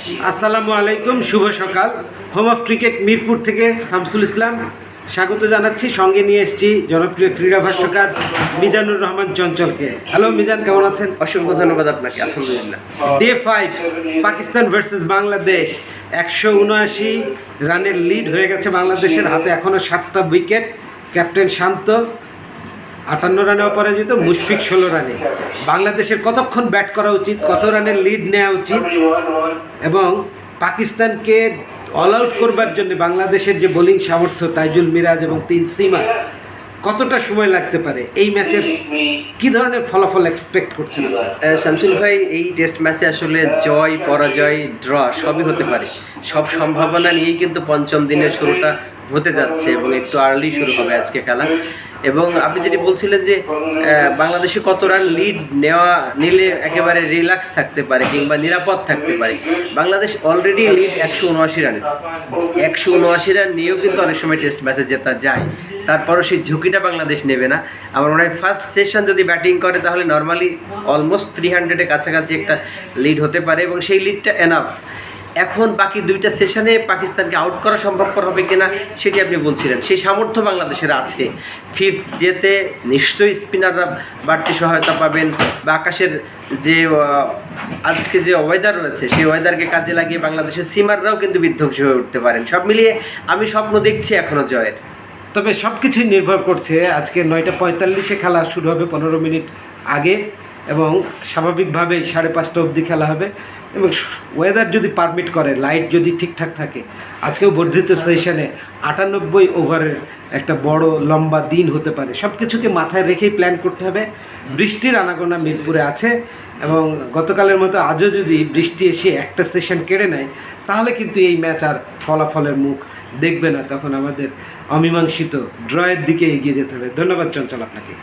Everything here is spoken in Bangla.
আসসালামু আলাইকুম, শুভ সকাল। হোম অফ ক্রিকেট মিরপুর থেকে শামসুল ইসলাম স্বাগত জানাচ্ছি। সঙ্গে নিয়ে এসেছি জনপ্রিয় ক্রীড়া ভাষ্যকার মিজানুর রহমান চঞ্চলকে। হ্যালো মিজান, কেমন আছেন? অসংখ্য ধন্যবাদ আপনাকে। আলহামদুলিল্লাহ। ডে 5 পাকিস্তান ভার্সেস বাংলাদেশ, 179 রানের লিড হয়ে গেছে বাংলাদেশের হাতে। এখনও 7টা উইকেট। ক্যাপ্টেন শান্ত 58 রানে অপরাজিত, মুশফিক 16 রানে। বাংলাদেশের কতক্ষণ ব্যাট করা উচিত, কত রানের লিড নেওয়া উচিত এবং পাকিস্তানকে অল আউট করবার জন্য বাংলাদেশের যে বোলিং সামর্থ্য, তাইজুল মিরাজ এবং 3 সিমার, কতটা সময় লাগতে পারে? এই ম্যাচের কী ধরনের ফলাফল এক্সপেক্ট করছেন আপনারা? শামসুল ভাই, এই টেস্ট ম্যাচে আসলে জয় পরাজয় ড্র সবই হতে পারে। সব সম্ভাবনা নিয়েই কিন্তু পঞ্চম দিনের শুরুটা হতে যাচ্ছে এবং একটু আর্লি শুরু হবে আজকে খেলা। এবং আপনি যেটি বলছিলেন যে বাংলাদেশে কত রান লিড নিলে একেবারে রিল্যাক্স থাকতে পারে কিংবা নিরাপদ থাকতে পারে। বাংলাদেশ অলরেডি লিড 179 রানে। 179 রান নিয়েও কিন্তু অনেক সময় টেস্ট ম্যাচে জেতা যায়। তারপরও সেই ঝুঁকিটা বাংলাদেশ নেবে না। আমার মনে হয় ফার্স্ট সেশন যদি ব্যাটিং করে তাহলে নর্মালি অলমোস্ট 300-এর কাছাকাছি একটা লিড হতে পারে এবং সেই লিডটা এনাফ। এখন বাকি দুইটা সেশনে পাকিস্তানকে আউট করা সম্ভবপর হবে কিনা সেটি আপনি বলছিলেন। সেই সামর্থ্য বাংলাদেশের আছে। ফিফথ যেতে নিশ্চয়ই স্পিনাররা বাড়তি সহায়তা পাবেন বা আকাশের যে আজকে যে ওয়েদার রয়েছে সেই ওয়েদারকে কাজে লাগিয়ে বাংলাদেশের সিমাররাও কিন্তু বিধ্বংসী হয়ে উঠতে পারেন। সব মিলিয়ে আমি স্বপ্ন দেখছি এখনও জয়ের। তবে সব কিছুই নির্ভর করছে, আজকে 9:45-এ খেলা শুরু হবে, 15 মিনিট আগে, এবং স্বাভাবিকভাবেই 5:30 অবধি খেলা হবে। এবং ওয়েদার যদি পারমিট করে, লাইট যদি ঠিকঠাক থাকে, আজকেও বর্ধিত সেশনে 98 ওভারের একটা বড় লম্বা দিন হতে পারে। সব কিছুকে মাথায় রেখেই প্ল্যান করতে হবে। বৃষ্টির আনাগোনা মিরপুরে আছে এবং গতকালের মতো আজও যদি বৃষ্টি এসে একটা সেশন কেড়ে নেয় তাহলে কিন্তু এই ম্যাচ আর ফলাফলের মুখ দেখবে না। তখন আমাদের অমীমাংসিত ড্রয়ের দিকে এগিয়ে যেতে হবে। ধন্যবাদ চঞ্চল আপনাকে।